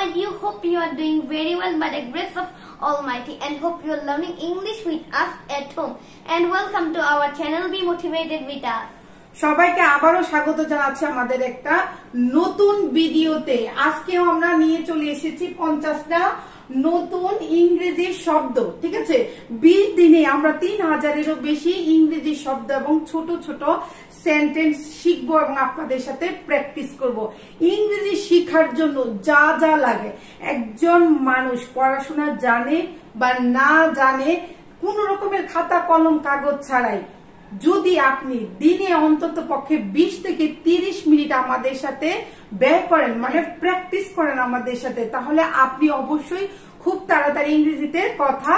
are you? Hope you are doing very well by the grace of Almighty, and hope you are learning English with us at home. And welcome to our channel. Be motivated with us. সবাইকে আবারো স্বাগত জানাচ্ছি আমাদের একটা নতুন ভিডিওতে। আজকেও আমরা নিয়ে চলে এসেছি 50টা নতুন ইংরেজি শব্দ। ঠিক আছে, 20 দিনে আমরা 3000-এরও বেশি ইংরেজি শব্দ এবং ছোট ছোট সেন্টেন্স শিখবো এবং আপনাদের সাথে প্র্যাকটিস করব। ইংরেজি শেখার জন্য যা যা লাগে, একজন মানুষ পড়াশোনা জানে বা না জানে, কোন রকমের খাতা কলম কাগজ ছাড়াই যদি আপনি দিনে অন্তত পক্ষে 20 থেকে 30 মিনিট আমাদের সাথে ব্যয় করেন, মানে প্র্যাকটিস করেন আমাদের সাথে, তাহলে আপনি অবশ্যই খুব তাড়াতাড়ি ইংরেজিতে কথা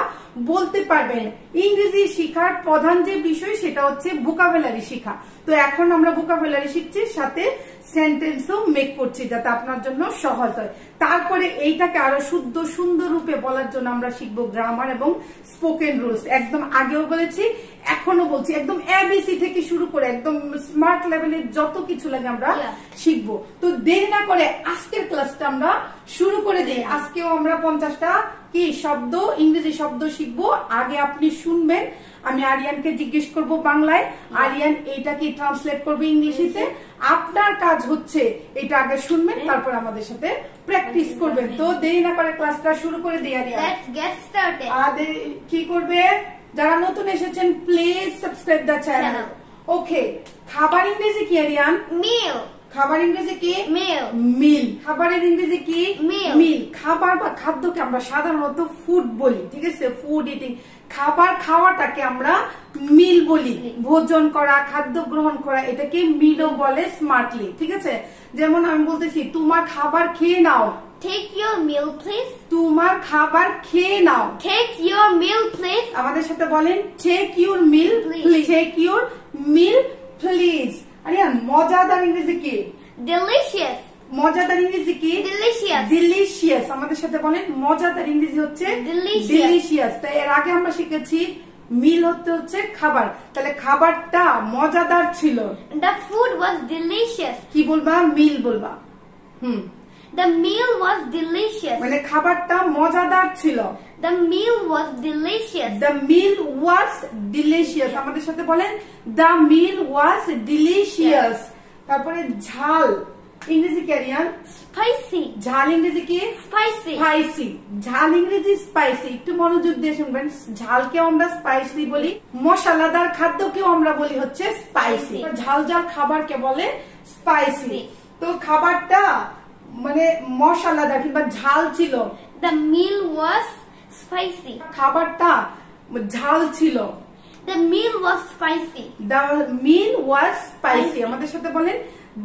বলতে পারবেন। ইংরেজি শেখার প্রধান যে বিষয় সেটা হচ্ছে ভোকাবুলারি শেখা। তো এখন আমরা ভোকাবুলারি শিখছি, সাথে সেন্টেন্সও মেক করছি যাতে আপনার জন্য সহজ হয়। তারপরে এইটাকে আরো শুদ্ধ সুন্দর রূপে বলার জন্য আমরা শিখবো গ্রামার এবং স্পোকেন রুলস। একদম আগেও বলেছি, এখনো বলছি, একদম এবিসি থেকে শুরু করে একদম স্মার্ট লেভেলের যত কিছু লাগে আমরা শিখবো। তো দেরি না করে আজকের ক্লাসটা আমরা শুরু করে দিই। আজকেও আমরা 50টা কি শব্দ, ইংরেজি শব্দ শিখবো। আগে আপনি শুনবেন, আমি আরিয়ানকে জিজ্ঞেস করব বাংলায়, আরিয়ান এটা কি ট্রান্সলেট করবে ইংলিশে। আপনার কাজ হচ্ছে এটা আগে শুনবেন, তারপর আমাদের সাথে প্র্যাকটিস করবেন। তো দেরি না করে ক্লাসটা শুরু করে দিই আরিয়ান। Let's get started. আরে কি করবে, যারা নতুন এসেছেন প্লিজ সাবস্ক্রাইব দা চ্যানেল। ওকে, খাবার ইংরেজি কি আরিয়ান? Meal. খাবার ইংরেজি কি? Meal. মিল। খাবারের ইংরেজি কি? Meal. মিল। খাবার বা খাদ্যকে আমরা সাধারণত ফুড বলি। ঠিক আছে, ফুড ইটিং। খাবার খাওয়াটাকে আমরা মিল বলি। ভোজন করা, খাদ্য গ্রহণ করা, এটাকে মিলও বলে স্মার্টলি। ঠিক আছে, যেমন আমি বলতেছি তোমার খাবার খেয়ে নাও। Take your meal, please. তোমার খাবার খেয়ে নাও। Take your meal, please. আমাদের সাথে বলেন take your meal please. Take your meal please. Aryan, মজাদার ইংরেজি কি? Delicious. মজাদার ইংরেজি কি? Delicious. ডিলিশিয়াস। আমাদের সাথে বলেন মজাদার ইংরেজি হচ্ছে ডিলিশিয়াস। তাই এর আগে আমরা শিখেছি মিল হচ্ছে খাবার, তাহলে খাবারটা মজাদার ছিল। The food was delicious. কি বলবা? মিল বলবা। The meal was delicious. মানে খাবারটা মজাদার ছিল। The meal was delicious. The meal was delicious. আমাদের সাথে বলেন the meal was delicious. তারপরে ঝাল ইংরেজি কি আরিয়ান? Spicy. ঝাল ইংরেজি কি? Spicy. স্পাইসি। ঝাল ইংরেজি স্পাইসি। একটু মনোযোগ দিয়ে শুনবেন, ঝালকেও আমরা স্পাইসি বলি, মশলাদার খাদ্যকেও আমরা বলি হচ্ছে স্পাইসি। ঝাল ঝাল খাবারকে বলে স্পাইসি। তো খাবারটা মানে মশলাদার কিংবা ঝাল ছিল। The meal was spicy. খাবারটা ঝাল ছিল। The meal was spicy. The meal was spicy. আমাদের সাথে বলেন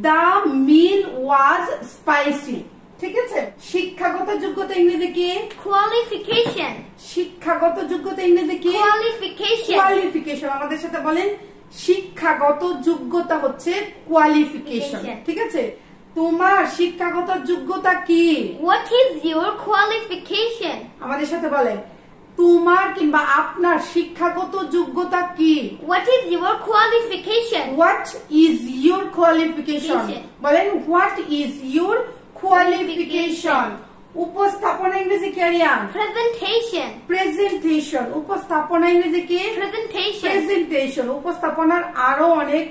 the meal was spicy. ঠিক আছে, শিক্ষাগত যোগ্যতা ইংরেজি কি? Qualification. শিক্ষাগত যোগ্যতা ইংরেজি কি? Qualification. কোয়ালিফিকেশন। আমাদের সাথে বলেন শিক্ষাগত যোগ্যতা হচ্ছে কোয়ালিফিকেশন। ঠিক আছে, তোমার শিক্ষাগত যোগ্যতা কি? What is your qualification? আমাদের সাথে বলেন তোমার কিংবা আপনার শিক্ষাগত যোগ্যতা কি? What is your qualification? What is your qualification? বলেন what is your qualification? উপস্থাপনা ইংরেজি কি আরিয়ান? Presentation. প্রেজেন্টেশন। উপস্থাপনা ইংরেজি কি? Presentation. প্রেজেন্টেশন। উপস্থাপনার আরো অনেক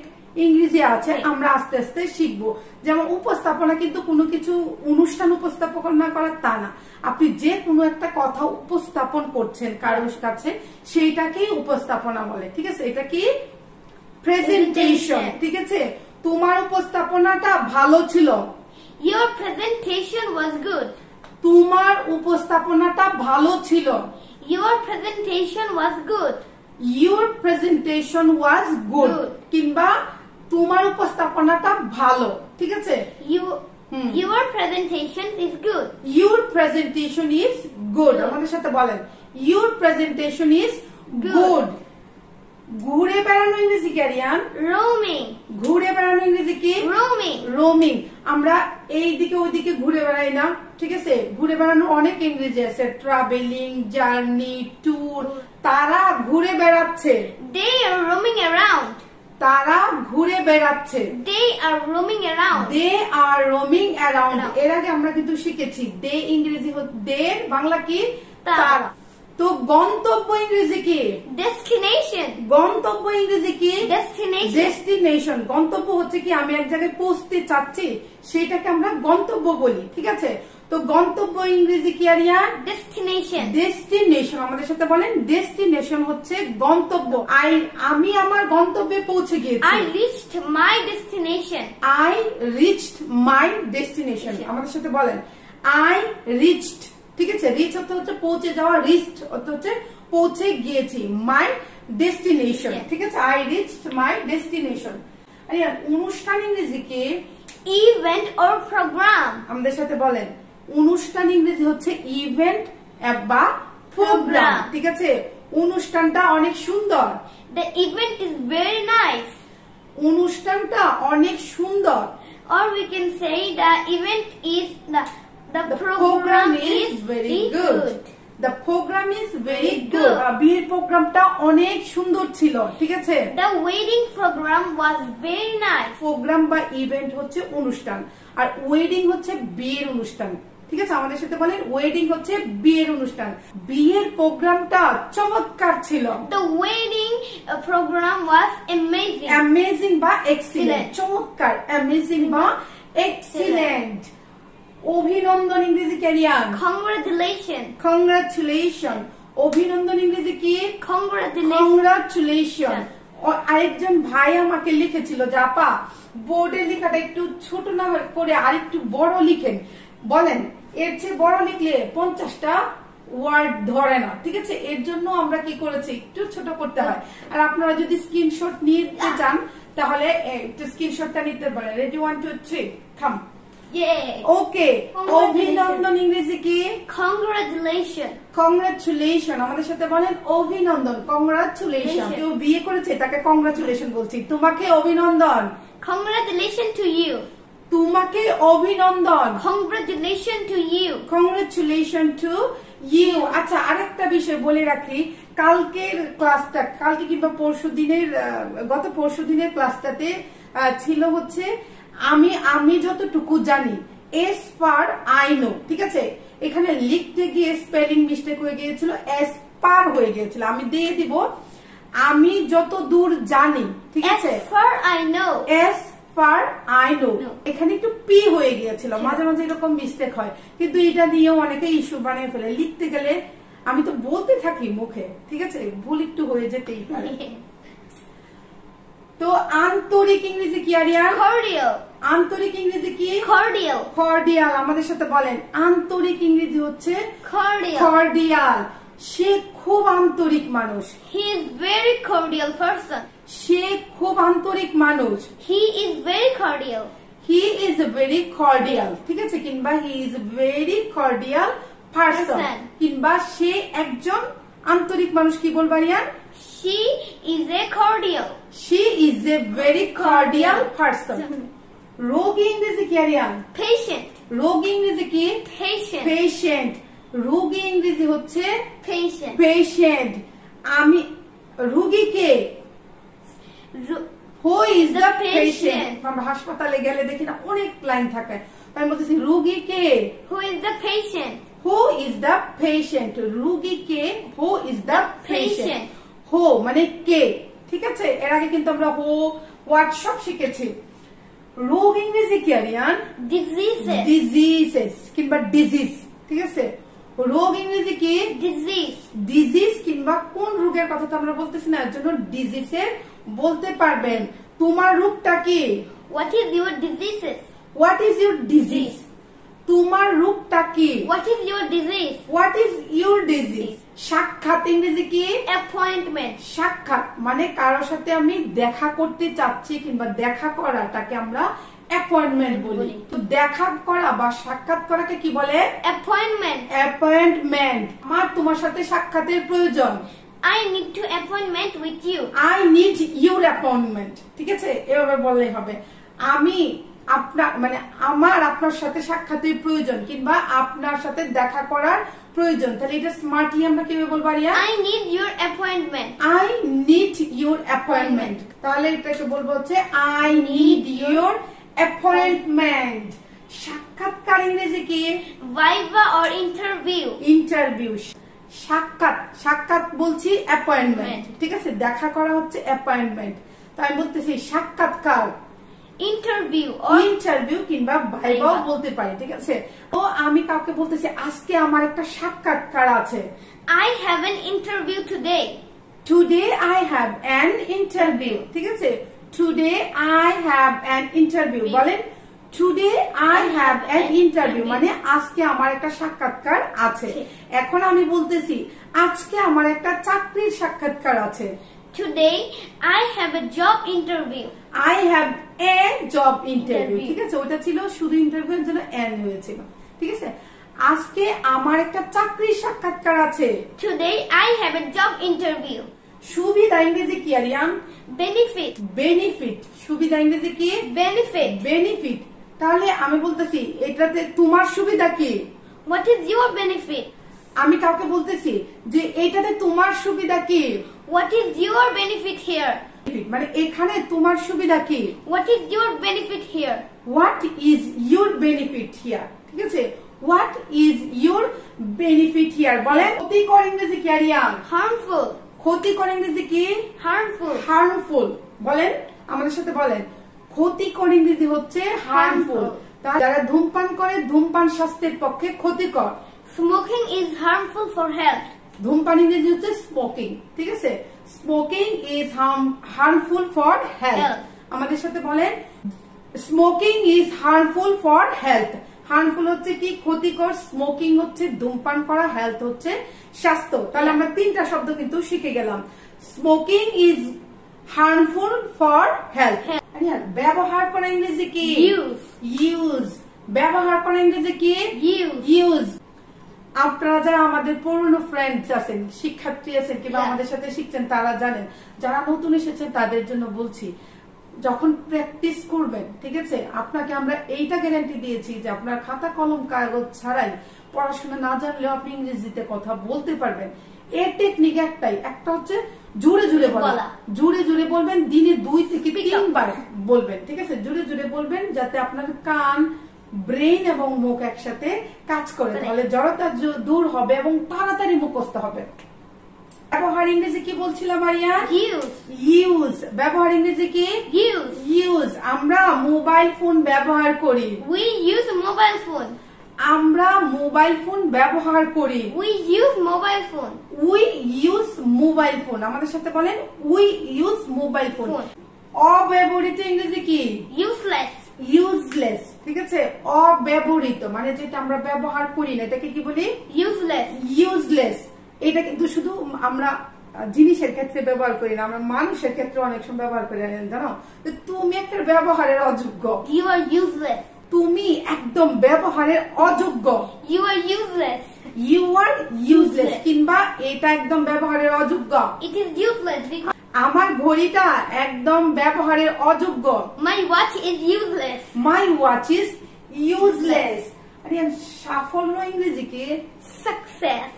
ইংরেজি আছে, আমরা আস্তে আস্তে শিখবো। যেমন উপস্থাপনা কিন্তু কোনো কিছু অনুষ্ঠান উপস্থাপনা করা তা না, আপনি যে কোনো একটা কথা উপস্থাপন করছেন কারোর কাছে, সেইটাকেই উপস্থাপনা বলে। ঠিক আছে, এটা কি? প্রেজেন্টেশন। ঠিক আছে, তোমার উপস্থাপনাটা ভালো ছিল। Your presentation was good. তোমার উপস্থাপনাটা ভালো ছিল। Your presentation was good. Your presentation was good. কিংবা তোমার উপস্থাপনাটা ভালো। ঠিক আছে, Your presentation is good. Your presentation is good. আমাদের সাথে বলেন Your presentation is good. ঘুরে বেড়ানো ইংরেজি কি আরিয়ান? Roaming. ঘুরে বেড়ানো ইংরেজি কি? Roaming. রোমিং। আমরা এই দিকে ওই দিকে ঘুরে বেড়াই না। ঠিক আছে, ঘুরে বেড়ানো অনেক ইংরেজি আছে, ট্রাভেলিং, জার্নি, ট্যুর। তারা ঘুরে বেড়াচ্ছে। They are roaming around. তারা ঘুরে বেড়াচ্ছে। They are roaming around. They are roaming around. এর আগে আমরা কিন্তু শিখেছি দে ইংরেজি দে বাংলা কি তারা। তো গন্তব্য ইংরেজি কি Destination. গন্তব্য ইংরেজি কি Destination. ডেস্টিনেশন। গন্তব্য হচ্ছে কি আমি এক জায়গায় পৌঁছতে চাচ্ছি সেটাকে আমরা গন্তব্য বলি, ঠিক আছে। তো গন্তব্য ইংরেজি কি আরিয়ান Destination. ডেস্টিনেশন। আমাদের সাথে বলেন ডেস্টিনেশন হচ্ছে গন্তব্য। আমি আমার গন্তব্যে পৌঁছে গিয়েছি। I reached my destination. I reached my destination. আমাদের সাথে বলেন I reached, ঠিক আছে। রিচ অর্থ হচ্ছে পৌঁছে যাওয়া, রিচড অর্থ হচ্ছে পৌঁছে গিয়েছি। মাই ডেস্টিনেশন, ঠিক আছে। I reached my destination. Aryan অনুষ্ঠান ইংরেজি কি Event or program. আমাদের সাথে বলেন অনুষ্ঠান ইংরেজি হচ্ছে ইভেন্ট বা প্রোগ্রাম, ঠিক আছে। অনুষ্ঠানটা অনেক সুন্দর। The event is very nice. অনুষ্ঠানটা অনেক সুন্দর। Or we can say the event is the program is very good. The program is very good. বিয়ের প্রোগ্রামটা অনেক সুন্দর ছিল, ঠিক আছে। The wedding program was very nice. Programme বা ইভেন্ট হচ্ছে অনুষ্ঠান আর ওয়েডিং হচ্ছে বিয়ের অনুষ্ঠান, ঠিক আছে। আমাদের সাথে বলেন ওয়েডিং হচ্ছে বিয়ের অনুষ্ঠান। বিয়ের প্রোগ্রামটা চমৎকার ছিল। The wedding program was amazing. Amazing বা এক্সিলেন্ট। চমৎকার, অ্যামেজিং বা এক্সিলেন্ট। অভিনন্দন ইংরেজি ক্যারিয়ান Congratulations. কংগ্রাচুলেশন। অভিনন্দন ইংরেজি কি Congratulations. কংগ্রাচুলেশন। আরেকজন ভাই আমাকে লিখেছিল যে আপা বোর্ডের লেখাটা একটু ছোট না করে আর একটু বড় লিখেন। বলেন এর চেয়ে বড় লিখলে 50টা ওয়ার্ড ধরে না, ঠিক আছে। এর জন্য আমরা কি করেছি একটু ছোট করতে হয়। আর আপনারা যদি স্ক্রিনশট নিতে চান তাহলে একটু স্ক্রিনশটটা নিতে পারেন। রেডি 1 2 3 কাম। ওকে। অভিনন্দন ইংরেজি কি Congratulations. কংগ্রাচুলেশন। আমাদের সাথে বলেন অভিনন্দন, কংগ্রাচুলেশন। কেউ বিয়ে করেছে তাকে কংগ্রাচুলেশন বলছি। তোমাকে অভিনন্দন। Congratulations to you. তোমাকে অভিনন্দন। Congratulations to you. Congratulation to you. আচ্ছা আরেকটা বিষয় বলে রাখি, কালকের ক্লাসটা কালকে কিংবা গত পরশু দিনের ক্লাসটাতে ছিল হচ্ছে আমি যতটুকু জানি এস ফার আই নো, ঠিক আছে। এখানে লিখতে গিয়ে স্পেলিং মিস্টেক হয়ে গিয়েছিল, এস পার হয়ে গিয়েছিল। আমি দিয়ে দিব আমি যত দূর জানি, ঠিক আছে। As far I know. S fur I know, এখানে একটু পি হয়ে গিয়েছিল। মাঝে মাঝে এরকম মিস্টেক হয়, কিন্তু এটা নিয়েও অনেকে ইস্যু বানিয়ে ফেলে। লিখতে গেলে আমি তো বলতে থাকি মুখে, ঠিক আছে, ভুল একটু হয়ে যেতেই পারে। তো আন্তরিক ইংরেজি কি আরিয়ান Cordial. আন্তরিক ইংরেজি কি Cordial. কর্ডিয়াল। আমাদের সাথে বলেন আন্তরিক ইংরেজি হচ্ছে Cordial. কর্ডিয়াল। সে খুব আন্তরিক মানুষ। He is very cordial person. সে খুব আন্তরিক মানুষ। He is very cordial. He is very cordial, ঠিক আছে। কিংবা হি ইজ ভেরি কর্ডিয়াল পারসন, কিংবা সে একজন আন্তরিক মানুষ। কি বলবো Aryan She is a cordial. She is a very cordial person. রোগী ইংরেজি কি আরিয়ান Patient. রোগী ইংরেজি কি Patient. পেশেন্ট। রোগী ইংরেজি হচ্ছে Patient. পেশেন্ট। আমি রোগীকে হু ইজ দ্য পেশেন্ট। আমরা হাসপাতালে গেলে দেখি না অনেক লাইন থাকে, তাই বলতেছি রোগীকে Who is the patient? Who is the patient. রোগীকে হু ইজ দ্য পেশেন্ট। হো মানে কে, ঠিক আছে। এর আগে কিন্তু আমরা হো হোয়াট সব শিখেছি। রোগ ইংরেজি কি আরিয়ান Diseases. ডিজিজেস কিংবা ডিজিজ, ঠিক আছে। রোগ ইংরেজি কি Disease. ডিজিজ কিংবা কোন রোগের কথা তো আমরা বলতেছি না, এর জন্য ডিজিজের বলতে পারবেন। তোমার রোগটা কি What is your diseases? What is your disease. তোমার রোগটা কি What is your disease? What is your disease. সাক্ষাৎ ইংরেজি কি Appointment. সাক্ষাৎ মানে কারোর সাথে আমি দেখা করতে চাচ্ছি কিংবা দেখা করাটাকে আমরা অ্যাপয়েন্টমেন্ট বলি। তো দেখা করা বা সাক্ষাৎ করাকে কি বলে Appointment. অ্যাপয়েন্টমেন্ট। আমার তোমার সাথে সাক্ষাতের প্রয়োজন। I need to appointment with you. I need your appointment, ঠিক আছে। এভাবে বললেই হবে আপনার মানে আমার আপনার সাথে সাক্ষাতের প্রয়োজন কিংবা আপনার সাথে দেখা করার প্রয়োজন, তাহলে এটা স্মার্টলি আমরা কিভাবে বলবো area? I need your appointment. I need your appointment. তাহলে এটাকে বলবো হচ্ছে I need your appointment. সাক্ষাৎকার ইংরেজি কি? Viva or interview. ইন্টারভিউ। সাক্ষাৎ বলছি অ্যাপয়েন্টমেন্ট, ঠিক আছে, দেখা করা হচ্ছে অ্যাপয়েন্টমেন্ট। তাই বলতেছি সাক্ষাৎকার, ইন্টারভিউ কিংবা ভাইভাও বলতে পারি, ঠিক আছে। তো আমি কাউকে বলতেছি আজকে আমার একটা সাক্ষাৎকার আছে। I have an interview today. Today I have an interview, ঠিক আছে। Today I have an interview, বলেন Today I have an interview, মানে আজকে আমার একটা সাক্ষাৎকার আছে। এখন আমি বলতেছি আজকে আমার একটা চাকরির সাক্ষাৎকার আছে। Today I have a job interview. I have a job interview, ঠিক আছে, ওটা ছিল শুধু ইন্টারভিউর জন্য এন হয়েছিল, ঠিক আছে। আজকে আমার একটা চাকরির সাক্ষাৎকার আছে। Today I have a job interview. সুবিধা ইংরেজি কি আরিয়ান? Benefit. বেনিফিট। সুবিধা ইংরেজি কি? Benefit. বেনিফিট। তাহলে আমি বলতেছি এটাতে তোমার সুবিধা কি? What is your benefit? আমি কাউকে বলতেছি যে এটাতে তোমার সুবিধা কি? What is your benefit here? মানে এখানে তোমার সুবিধা কি? What is your benefit here? What is your benefit here? ঠিক আছে, What is your benefit here? বলেন ক্ষতিকর ইংরেজি কি আরিয়ান? Harmful. ক্ষতিকর ইংরেজি কি? Harmful. Harmful. বলেন আমাদের সাথে বলেন ক্ষতিকর ইংরেজি হচ্ছে harmful. যারা ধূমপান করে ধূমপান স্বাস্থ্যের পক্ষে ক্ষতিকর। Smoking is harmful for health. ধূমপান ইংরেজি হচ্ছে স্মোকিং, ঠিক আছে। Smoking is harmful for health. আমাদের সাথে বলেন smoking is harmful for health. Harmful হচ্ছে কি? ক্ষতিকর। স্মোকিং হচ্ছে ধূমপান করা, হেলথ হচ্ছে স্বাস্থ্য। তাহলে আমরা তিনটা শব্দ কিন্তু শিখে গেলাম। Smoking is harmful for health. ব্যবহার করা ইংরেজি কি? Use. ইউজ। ব্যবহার করা ইংরেজি কি? Use. ইউজ। আপনারা যারা আমাদের পুরনো ফ্রেন্ডস আছেন, শিক্ষার্থী আছেন কিংবা আমাদের সাথে শিখছেন, তারা জানেন। যারা নতুন এসেছেন তাদের জন্য বলছি, যখন প্র্যাকটিস করবেন, ঠিক আছে, আপনাকে আমরা এইটা গ্যারান্টি দিয়েছি যে আপনার খাতা কলম কাগজ ছাড়াই পড়াশোনা না জানলেও আপনি ইংরেজিতে কথা বলতে পারবেন। এর টেকনিক একটাই, একটা হচ্ছে জোরে জোরে বলা। জোরে জোরে বলবেন, দিনে 2 থেকে 3 বার বলবেন, ঠিক আছে। জোরে জোরে বলবেন যাতে আপনার কান, ব্রেন এবং মুখ একসাথে কাজ করে, তাহলে জড়তা দূর হবে এবং তাড়াতাড়ি মুখস্থ হবে। ব্যবহার ইংরেজি কি বলছিলাম আরিয়া? Use. ইউজ। ব্যবহার ইংরেজি কি? Use. ইউজ। আমরা মোবাইল ফোন ব্যবহার করি। We use a mobile phone. আমরা মোবাইল ফোন ব্যবহার করি। We use mobile phone. We use mobile phone. আমাদের সাথে বলেন উই ইউজ মোবাইল ফোন। অব্যবহৃত ইংরেজি কি? Useless. ইউজলেস, ঠিক আছে। অব্যবহৃত মানে যেটা আমরা ব্যবহার করি না, এটাকে কি বলি? Useless. ইউজলেস। এটা কিন্তু শুধু আমরা জিনিসের ক্ষেত্রে ব্যবহার করি না, আমরা মানুষের ক্ষেত্রে অনেক সময় ব্যবহার করি, জানো? তুমি একটা ব্যবহারের অযোগ্য। You are useless. তুমি একদম ব্যবহারের অযোগ্য। You are useless. You are useless কিংবা এটা একদম ব্যবহারের অযোগ্য। It is useless because আমার ঘড়িটা একদম ব্যবহারের অযোগ্য। my watch is useless. My watch is useless. সাফল্য ইংরেজি কি? Success.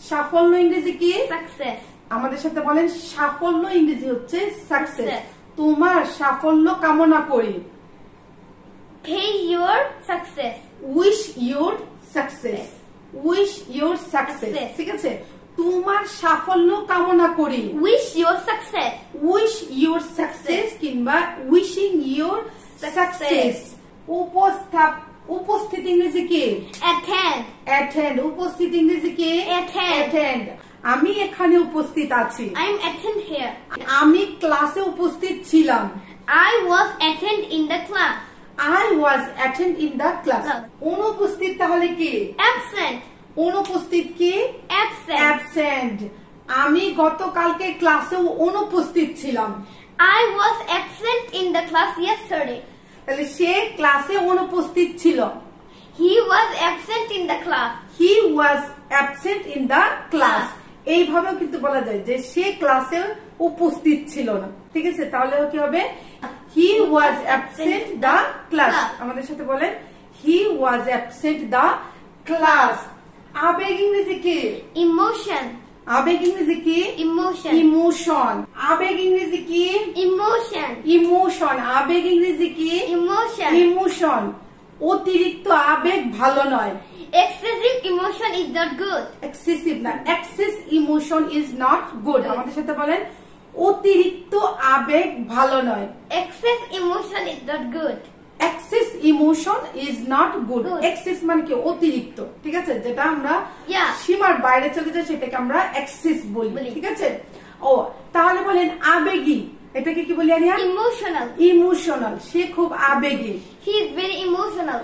সাফল্য ইংরেজি কি? Success. আমাদের সাথে বলেন সাফল্য ইংরেজি হচ্ছে সাকসেস। তোমার সাফল্য কামনা করি। Pay your success. Wish your success. Wish your success, ঠিক আছে। তোমার সাফল্য কামনা করি। Wish your success. Wish your success কিংবা উইশিং ইউর সাকসেস। উপস্থিত ইংরেজি কি? Attend. অ্যাটেন্ড। উপস্থিত ইংরেজি কি? অ্যাটেন্ড। আমি এখানে উপস্থিত আছি। I am attend here. আমি ক্লাসে উপস্থিত ছিলাম। I was attend in the class. I was attend in the class. অনুপস্থিত তাহলে কি? Absent. অনুপস্থিত কি? Absent. অ্যাবসেন্ট। আমি গতকালকে ক্লাসেও অনুপস্থিত ছিলাম। I was absent in the class yesterday. তাহলে সে ক্লাসে অনুপস্থিত ছিল। He was absent in the class. He was absent in the class. এইভাবেও কিন্তু বলা যায় যে সে ক্লাসে উপস্থিত ছিল না, ঠিক আছে। তাহলে কি হবে? He was absent the class. আমাদের সাথে বলেন he was absent the class. আবেগ ইংরেজি কি? ইমোশন। আবেগ ইংরেজি কি? ইমোশন। ইমোশন। আবেগ ইংরেজি কি? ইমোশন। ইমোশন। আবেগ ইংরেজি কি? ইমোশন। ইমোশন। অতিরিক্ত আবেগ ভালো নয়। Excessive emotion is not good. Excessive না, excess emotion is not good. আমাদের সাথে বলেন অতিরিক্ত আবেগ ভালো নয়। Excess emotion is not good. Excess emotion is not good. Good. Excess মানে কি? অতিরিক্ত, ঠিক আছে? যেটা আমরা Yeah. সীমার বাইরে চলে যায় সেটাকে আমরা এক্সেস বলি, বলি। ঠিক আছে? ও তাহলে বলেন আবেগী, এটাকে কি বলি আরিয়া? Emotional. ইমোশনাল। সে খুব আবেগী। He is very emotional.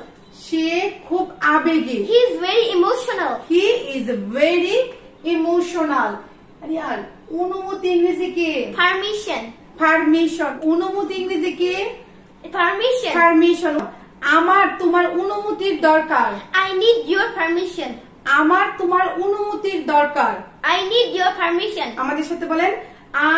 সে খুব আবেগী। He is very emotional. He is very emotional. Aryan অনুমতি ইংরেজি কি? Permission. পারমিশন। অনুমতি ইংরেজি কি? Permission. পারমিশন। আমার তোমার অনুমতির দরকার। I need your permission. আমার তোমার অনুমতির দরকার। I need your permission. আমাদের সাথে বলেন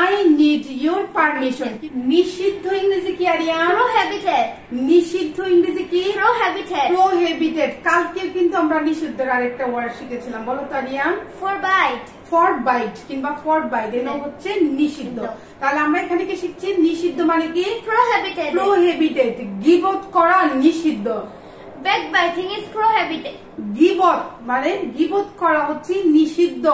আই নিড ইউর পারমিশন। নিষিদ্ধ ইংরেজি কি আরিয়ান? Prohibited. নিষিদ্ধ ইংরেজি কি? Prohibited. প্রোহিবিটেড। কালকে কিন্তু আমরা নিষিদ্ধের আরেকটা ওয়ার্ড শিখেছিলাম, বলো তো আরিয়ান? Forbid. ফরবাইট কিংবা ফরবাইট এর নাম হচ্ছে নিষিদ্ধ। তাহলে আমরা এখানে কি শিখছি? নিষিদ্ধ মানে কি? Prohibited. প্রোহিবিটেড। গীবত করা নিষিদ্ধ। Backbiting is prohibited. গীবত মানে গীবত করা হচ্ছে নিষিদ্ধ।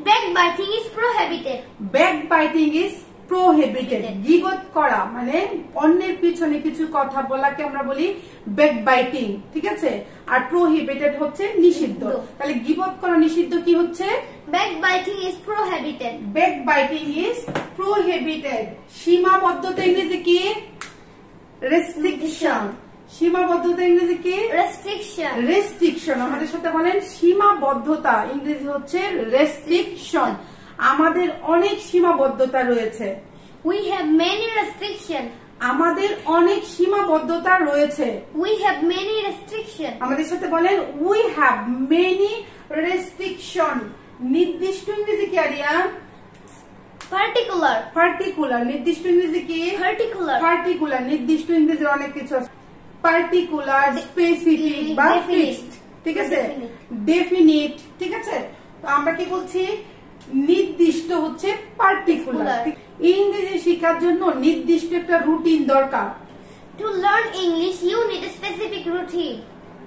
Backbiting is prohibited. Backbiting is prohibited. গীবত করা মানে অন্যের পিছনে কিছু কথা বলাকে আমরা বলি ব্যাকবাইটিং, ঠিক আছে? আর প্রোহিবিটেড হচ্ছে নিষিদ্ধ। তাহলে গীবত করা নিষিদ্ধ কি হচ্ছে? Backbiting is prohibited. Backbiting is prohibited. সীমাবদ্ধতা ইংরেজি কি? রেস্ট্রিকশন। সীমাবদ্ধতা ইংরেজি কি? Restriction. রেস্ট্রিকশন। আমাদের সাথে বলেন সীমাবদ্ধতা ইংরেজি হচ্ছে রেস্ট্রিকশন। আমাদের অনেক সীমাবদ্ধতা রয়েছে। We have many restrictions. আমাদের অনেক সীমাবদ্ধতা রয়েছে। We have many restrictions. আমাদের সাথে বলেন উই হ্যাভ মেনি রেস্ট্রিকশন। নির্দিষ্ট ইংরেজি কি আরিয়ান? Particular. পার্টিকুলার। নির্দিষ্ট ইংরেজি কি? Particular. পার্টিকুলার। নির্দিষ্ট ইংরেজির অনেক কিছু আছে। পার্টিকুলার, স্পেসিফিক বা Definite. ফিক্সড, ঠিক আছে? Definite. ডেফিনিট, ঠিক আছে? তো আমরা কি বলছি? নির্দিষ্ট হচ্ছে পার্টিকুলার। Particular. ইংরেজি শেখার জন্য নির্দিষ্ট একটা রুটিন দরকার। To learn English, you need a specific routine.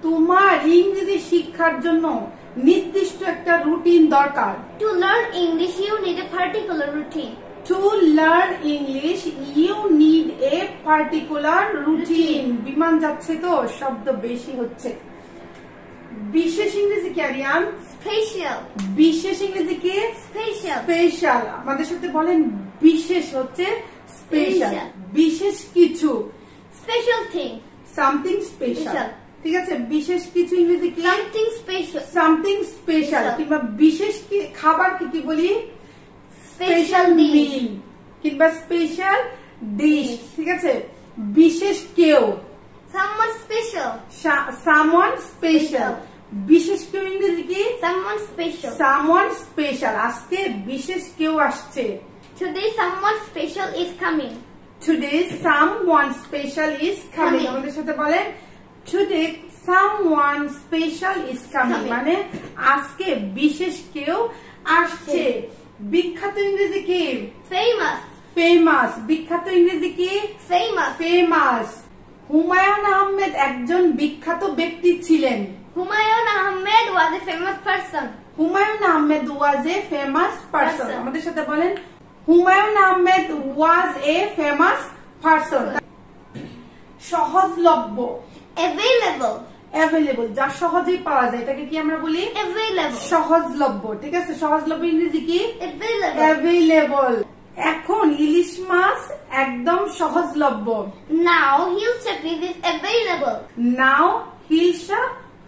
তোমার ইংরেজি শিক্ষার জন্য নির্দিষ্ট একটা রুটিন দরকার। To learn English, you need a particular routine. To learn English, you need a particular routine. বিমান যাচ্ছে তো শব্দ বেশি হচ্ছে। বিশেষ ইংরেজি কি আরিয়ান? Special. বিশেষ ইংরেজি কি? Special. স্পেশাল। আমাদের সাথে বলেন বিশেষ হচ্ছে স্পেশাল। Special. বিশেষ কিছু, Special thing. Something special, Special. ঠিক আছে? বিশেষ কিছু ইংরেজি কি? Something special. Something special. Special. কিংবা বিশেষ খাবার কি বলি? Special dish. মিল কিংবা স্পেশাল ডিশ, ঠিক আছে? বিশেষ কেউ, Someone special. Someone special. বিশেষ কেউ ইংরেজি কি? Someone special. Someone special. আজকে বিশেষ কেউ আসছে। Today, someone special is coming. Today someone special is coming. Coming. আমাদের সাথে বলেন today someone special is coming Coming. মানে আজকে বিশেষ কেউ আসছে। বিখ্যাত ইংরেজি কি? Famous. ফেমাস। বিখ্যাত ইংরেজি কি? Famous. ফেমাস। হুমায়ুন আহমেদ একজন বিখ্যাত ব্যক্তি ছিলেন। Humayun Ahmed was a famous person. Humayun Ahmed was a famous person. Person. আমাদের সাথে বলেন হুমায়ুন আহমেদ ওয়াজ এ ফেমাস পারসন। সহজলভ্য, Available. অ্যাভেলেবল, যা সহজেই পাওয়া যায় এটাকে কি আমরা বলি? Available. সহজলভ্য, ঠিক আছে? সহজলভ্য ইংরেজি কি? Available. অ্যাভেলেবল। এখন ইলিশ মাছ একদম সহজলভ্য। Now, Hilsa fish is available. Now hilsa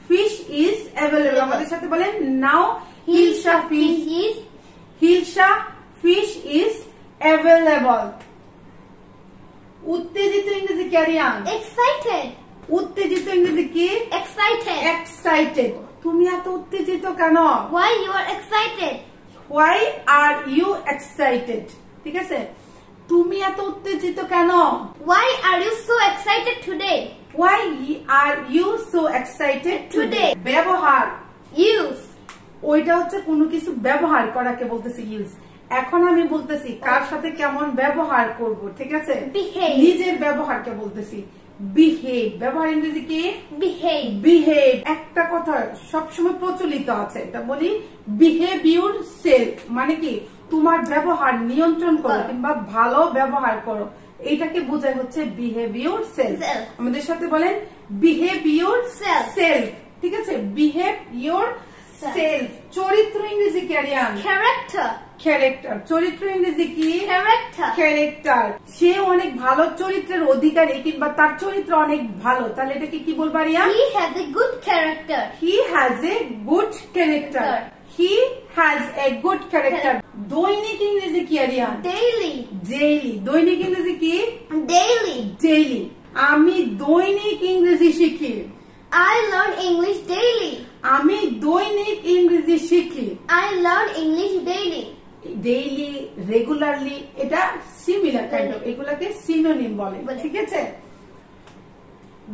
fish is available. আমাদের সাথে বলেন now hilsa fish, is hilsa fish is available. উত্তেজিত ইংরেজি কি আরিয়ান? excited. উত্তেজিত ইংরেজি কি? Excited. এক্সাইটেড। তুমি এত উত্তেজিত কেন? Why you are excited? Why are you excited, ঠিক আছে? তুমি এত উত্তেজিত কেন? Why are you so excited today? Why are you so excited today? ব্যবহার Use. ওইটা হচ্ছে কোনো কিছু ব্যবহার করাকে বলতেছি ইউজ। এখন আমি বলতেছি কার সাথে কেমন ব্যবহার করব, ঠিক আছে? Behave. নিজের ব্যবহারকে বলতেছি বিহেভ। ব্যবহার ইংরেজি কি? Behave. বিহেভ। একটা কথা সবসময় প্রচলিত আছে, এটা বলি বিহেভ ইউর সেলফ, মানে কি তোমার ব্যবহার নিয়ন্ত্রণ করো কিংবা ভালো ব্যবহার করো, এইটাকে বোঝায় হচ্ছে বিহেভ ইউর সেলফ। আমাদের সাথে বলেন বিহেভ ইউর সেলফ, ঠিক আছে? Behave your self. চরিত্র ইংরেজি কি আরিয়ান? Character. ক্যারেক্টার। চরিত্র ইংরেজি কি? Character. ক্যারেক্টার। সে অনেক ভালো চরিত্রের অধিকারী কিংবা তার চরিত্র অনেক ভালো, তাহলে এটাকে কি বলবো Aryan? He has a good character. He has a good character. He has a good character. দৈনিক ইংরেজি কি আরিয়ান? Daily. ডেইলি। দৈনিক ইংরেজি কি? Daily. ডেইলি। আমি দৈনিক ইংরেজি শিখি। I learn English daily. আমি দৈনিক ইংরেজি শিখি। I learn English daily. Daily, regularly, এটা সিমিলার কাইন্ড অফ, এগুলাকে সিনোনিম বলে, ঠিক আছে?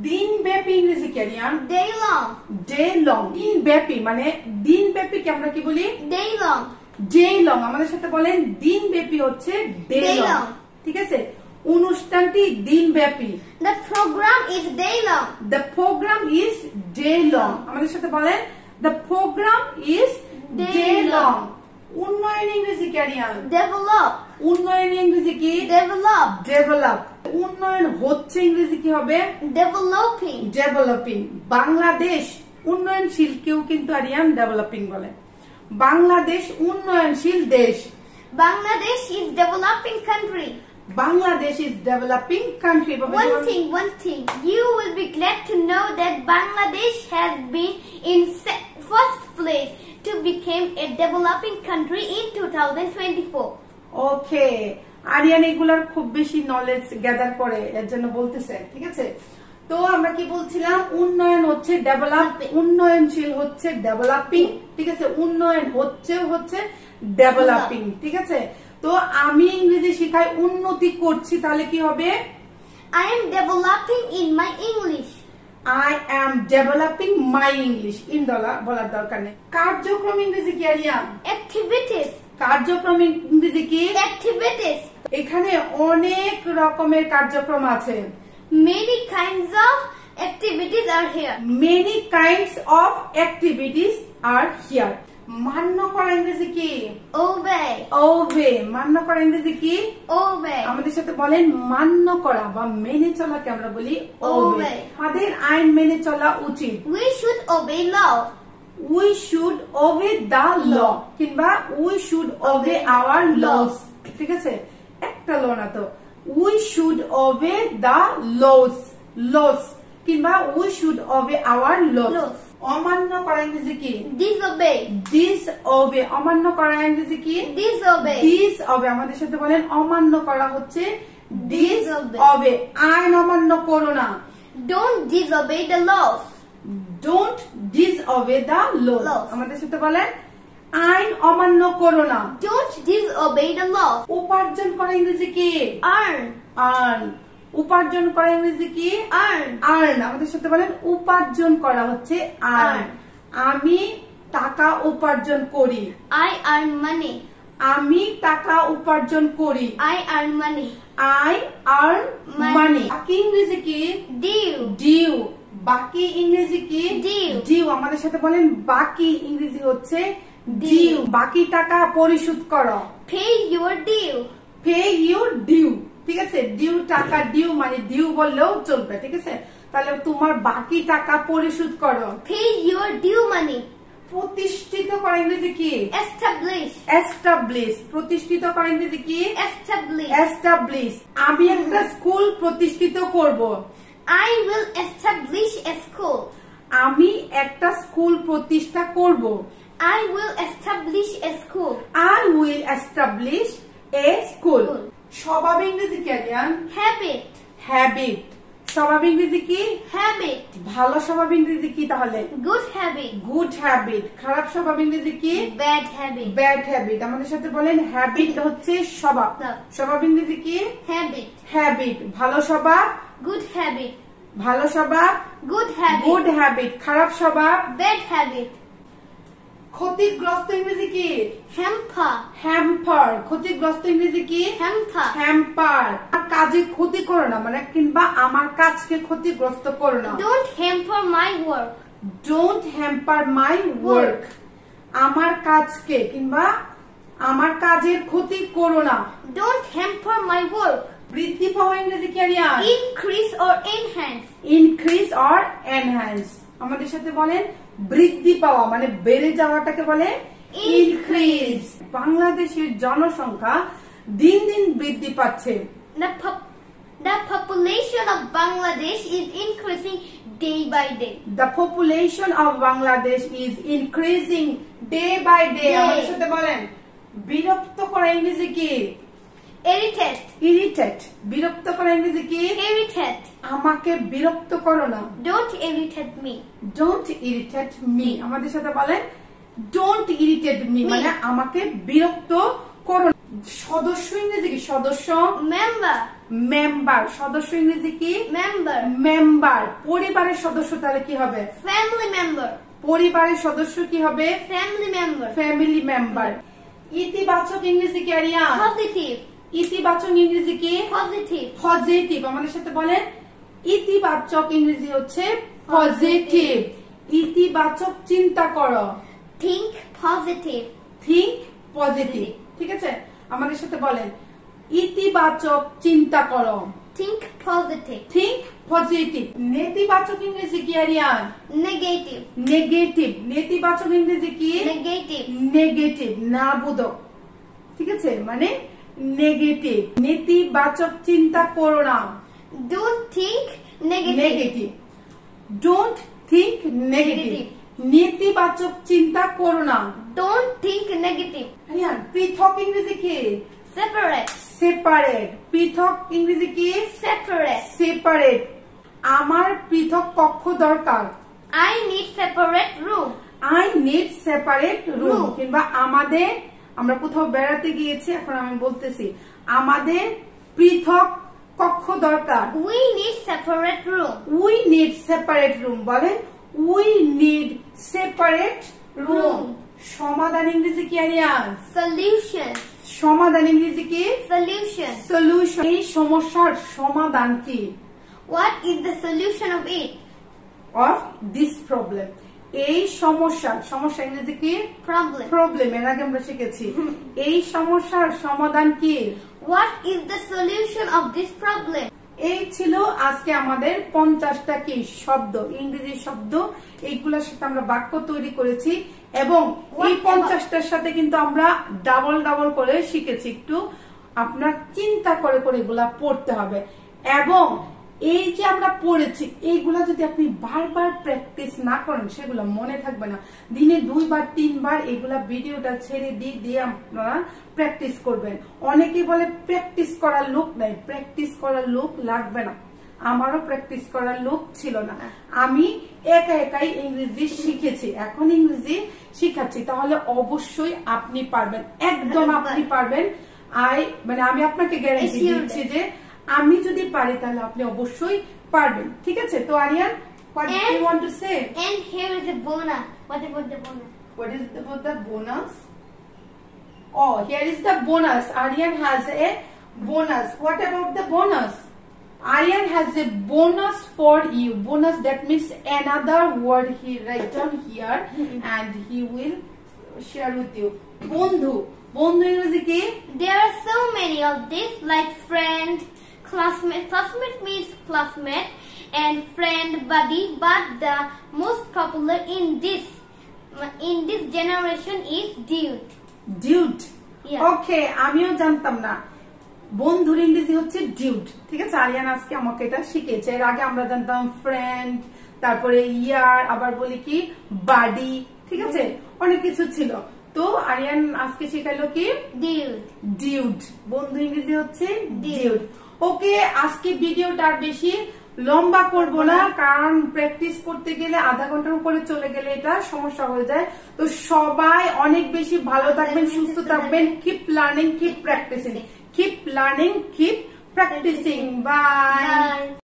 দিনব্যাপী ইংরেজি কি Aryan? Day long. Day long. দিনব্যাপী মানে দিনব্যাপী কে আমরা কি বলি? Day long. Day long. আমাদের সাথে বলেন দিনব্যাপী হচ্ছে ডে Day লং, long. ঠিক আছে? অনুষ্ঠানটি দিনব্যাপী। The program is day long. The program is day long. আমাদের সাথে বলেন the program is day long. উন্নয়ন ইংরেজি কি আরিয়ান? Develop. উন্নয়ন ইংরেজি কি? Develop. ডেভেলপ। উন্নয়ন হচ্ছে ইংরেজি কি হবে? Developing. ডেভেলপিং। বাংলাদেশ উন্নয়নশীল, কেউ কিন্তু আরিয়ান ডেভেলপিং বলে। বাংলাদেশ উন্নয়নশীল দেশ। Bangladesh is developing country. Bangladesh is developing country. One thing, you will be glad to know that Bangladesh has been in first place to become a developing country in 2024. ওকে, আরিয়ান এগুলার খুব বেশি knowledge gather করে, এর জন্য বলতেছে, ঠিক আছে? তো আমরা কি বলছিলাম? উন্নয়ন হচ্ছে ডেভেলপ, উন্নয়নশীল হচ্ছে ডেভেলপিং, ঠিক আছে? উন্নয়ন হচ্ছে ডেভেলপিং, ঠিক আছে? তো আমি ইংরেজি শিখাই উন্নতি করছি, তাহলে কি হবে? I am developing in my English. I am developing my English. In বলার দরকার নেই। কার্যক্রম ইংরেজি কি আরিয়ান? Activities. কার্যক্রম ইংরেজি কি? Activities. এখানে অনেক রকমের কার্যক্রম আছে। Many kinds of activities are here. Many kinds of activities are here. মান্য করা ইংরেজি কি? Obey. Obey. মান্য করা ইংরেজি কি? Obey. আমাদের সাথে বলেন মান্য করা বা মেনে চলাকে আমরা বলি obey। আমাদের আইন মেনে চলা উচিত। We should obey law. We should obey the law কিংবা we should obey our laws, ঠিক আছে? একটা ল না তো, we should obey the laws কিংবা we should obey our laws. অমান্য করা ইংরেজি কি? Disobey. Disobey. অমান্য করা ইংরেজি কি? Disobey. Disobey। আমাদের সাথে বলেন অমান্য করা হচ্ছে disobey। আইন অমান্য করো না। Don't disobey the laws. Don't disobey the laws। আমাদের সাথে বলেন আইন অমান্য করো না। Don't disobey the laws. উপার্জন করা ইংরেজি কি? Earn. উপার্জন করা ইংরেজি কি? Earn। আমাদের সাথে বলেন উপার্জন করা হচ্ছে earn। আমি টাকা উপার্জন করি। I earn money. আমি টাকা উপার্জন করি। I earn money. I earn money। বাকি ইংরেজি কি? Due। বাকি ইংরেজি কি? Due। আমাদের সাথে বলেন বাকি ইংরেজি হচ্ছে due। বাকি টাকা পরিশোধ করো। Pay your due. Pay your due, ঠিক আছে? ডিউ টাকা, ডিউ মানে ডিউ বললেও চলবে, ঠিক আছে? তাহলে তোমার বাকি টাকা পরিশোধ করো। Pay your due money. প্রতিষ্ঠিত করা ইংরেজি কি? Establish। প্রতিষ্ঠিত করা ইংরেজি কি? Establish। আমি একটা স্কুল প্রতিষ্ঠিত করব। I will establish a school. আমি একটা স্কুল প্রতিষ্ঠা করব। I will establish a school. I will establish a school. স্বভাব ইংরেজি কি আরিয়ান? Habit. স্বভাব ইংরেজি কি? habit, ভালো স্বভাব ইংরেজি কি তাহলে? good habit, good habit. খারাপ স্বভাব ইংরেজি কি? bad habit, bad habit. আমাদের সাথে বলেন, হ্যাবিট হচ্ছে স্বভাব, স্বভাব ইংরেজি কি? habit, habit. ভালো স্বভাব, good habit, ভালো স্বভাব, good habit, গুড হ্যাবিট। খারাপ স্বভাব, bad habit, ক্ষতিগ্রস্ত ইংরেজি কি? hamper, hamper. ক্ষতিগ্রস্ত ইংরেজি কি? hamper, hamper. কাজে ক্ষতি করো না, মানে কিংবা আমার কাজকে ক্ষতিগ্রস্ত করো না। don't hamper my work, don't hamper my work. আমার কাজকে কিংবা আমার কাজের ক্ষতি করো না। don't hamper my work, বৃদ্ধি পাওয়া ইংরেজি কি Aryan? increase or enhance, increase or enhance. আমাদের সাথে বলেন, বৃদ্ধি পাওয়া মানে বেড়ে যাওয়াটাকে বলে ইনক্রিজ। বাংলাদেশের জনসংখ্যা দিন দিন বৃদ্ধি পাচ্ছে। the population of Bangladesh is increasing day by day, The population of Bangladesh is increasing day by day. Day. আমাদের সাথে বলেন, বিরক্ত করা ইংরেজি কি? irritate, irritate. বিরক্ত করা ইংরেজি কি? irritate, আমাকে বিরক্ত করো না। don't irritate me, don't irritate me. আমাদের সাথে বলেন, ডোন্ট ইরিটেট মি মানে আমাকে বিরক্ত করো না। সদস্য ইংরেজি কি? সদস্য। member, member. সদস্য ইংরেজি কি? member, member. পরিবারের সদস্য তাহলে কি হবে? family member, পরিবারের সদস্য কি হবে? family member, family member. ইতিবাচক ইংরেজি কি আরিয়ান? positive, ইতিবাচক ইংরেজি কি? positive, positive. আমাদের সাথে বলেন, ইতিবাচক ইংরেজি হচ্ছে পজিটিভ। ইতিবাচক চিন্তা করো, think positive, থিঙ্ক পজিটিভ। ঠিক আছে, আমাদের সাথে বলেন, ইতিবাচক চিন্তা করো, think positive, থিঙ্ক পজিটিভ। নেতিবাচক ইংরেজি কি আরিয়ান? negative, negative. নেতিবাচক ইংরেজি কি? negative, negative. না বোধক। ঠিক আছে, মানে নেগেটিভ। নেতিবাচক চিন্তা করো না, don't think negative, negative. Don't think negative. নেতিবাচক চিন্তা করো না। don't think negative, আরিয়ান, পৃথক ইংরেজি কি? separate, separate. পৃথক ইংরেজি কি? separate, separate. আমার পৃথক কক্ষ দরকার। I need separate room, I need separate room. Room. কিংবা আমাদের, আমরা কোথাও বেড়াতে গিয়েছি, এখন আমি বলতেছি আমাদের পৃথক কক্ষ দরকার। we need separate room, we need separate room. বলেন, we need separate room. Room. সমাধান ইংরেজি কি আরিয়ান? solution, সমাধান ইংরেজি কি? solution, solution. এই সমস্যার সমাধান কি? what is the solution of it, of this problem. এই সমস্যার, সমস্যা ইংরেজি কি? problem, problem. এর আগে আমরা শিখেছি। এই সমস্যার সমাধান কি? what is the solution of this problem, এই ছিল আজকে আমাদের 50টা কি শব্দ, ইংরেজি শব্দ। এইগুলোর সাথে আমরা বাক্য তৈরি করেছি এবং এই 50টার সাথে কিন্তু আমরা ডাবল ডাবল করে শিখেছি। একটু আপনার চিন্তা করে করে এগুলা পড়তে হবে এবং এই যে আমরা পড়েছি এইগুলা যদি আপনি বারবার প্র্যাকটিস না করেন সেগুলো মনে থাকবে না। দিনে 2 বার 3 বার এগুলা ভিডিওটা ছেড়ে দিয়ে দিয়ে আপনারা প্র্যাকটিস করবেন। অনেকে বলে প্র্যাকটিস করার লোক নাই, প্র্যাকটিস করার লোক লাগবে না। আমারও প্র্যাকটিস করার লোক ছিল না, আমি একা একাই ইংরেজি শিখেছি, এখন ইংরেজি শিখাচ্ছি। তাহলে অবশ্যই আপনি পারবেন, একদম আপনি পারবেন। মানে আমি আপনাকে গ্যারান্টি দিচ্ছি যে আমি যদি পারি তাহলে আপনি অবশ্যই পারবেন। ঠিক আছে, তো Aryan, what do you want to say? and here is the bonus, what about the bonus, What is about the bonus? Oh, here is the bonus. Aryan has a bonus. What about the bonus? Aryan has a bonus for you. Bonus, that means another word he write down here and he will share with you. Bondhu. Bondhu ইংরেজি কি? there are so many of this like friend, classmate, classmate means classmate, and friend, buddy, but the most popular in this generation is dude. ডিউড। Yeah. ওকে, আমিও জানতাম না বন্ধুর ইংরেজি হচ্ছে ডিউড। ঠিক আছে, আরিয়ান আজকে আমাকে এটা শিখেছে। এর আগে আমরা জানতাম ফ্রেন্ড, তারপরে ইয়ার, আবার বলি কি বাডি। ঠিক আছে, অনেক কিছু ছিল। তো আরিয়ান আজকে শেখালো কি dude, ডিউড। বন্ধু ইংরেজি হচ্ছে Dude. ডিউড। ওকে, আজকে ভিডিওটা আর বেশি লম্বা করব না, কারণ প্র্যাকটিস করতে গেলে আধা ঘন্টার উপরে চলে গেলে এটা সমস্যা হয়ে যায়। তো সবাই অনেক বেশি ভালো থাকবেন, সুস্থ থাকবেন। Keep learning, keep practising, keep learning, কিপ practicing. Bye.